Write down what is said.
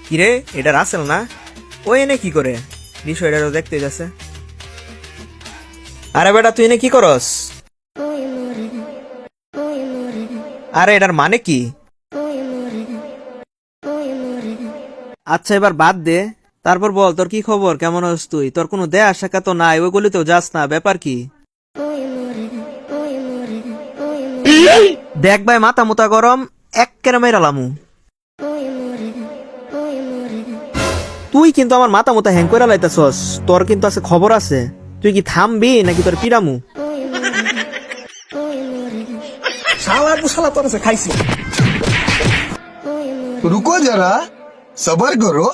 কিরে, এটা রাসেল না? ও এনে কি করে? বিষয়টা দেখতে যাচ্ছে। আরে বেটা, তুই এনে কি করস? আরে এটার মানে কি? আচ্ছা এবার বাদ দে, তারপর বল তোর কি খবর, কেমন আছিস তুই? তোর কোনো দেয়া সাক্ষাৎ তো নাই, ওইগুলিতেও যাস না, ব্যাপার কি? দেখ ভাই, মাথা মুতা গরম, এক্কেরে মেরালামু। তুই কিন্তু আমার মাথা মুতা হ্যাং করে লাইতাছস, তোর কিন্তু আছে খবর আছে। তুই কি থামবি নাকি তোর পিরামু? শালা শালা তোর কাছে খাইছি। रुको जरा सबर करो।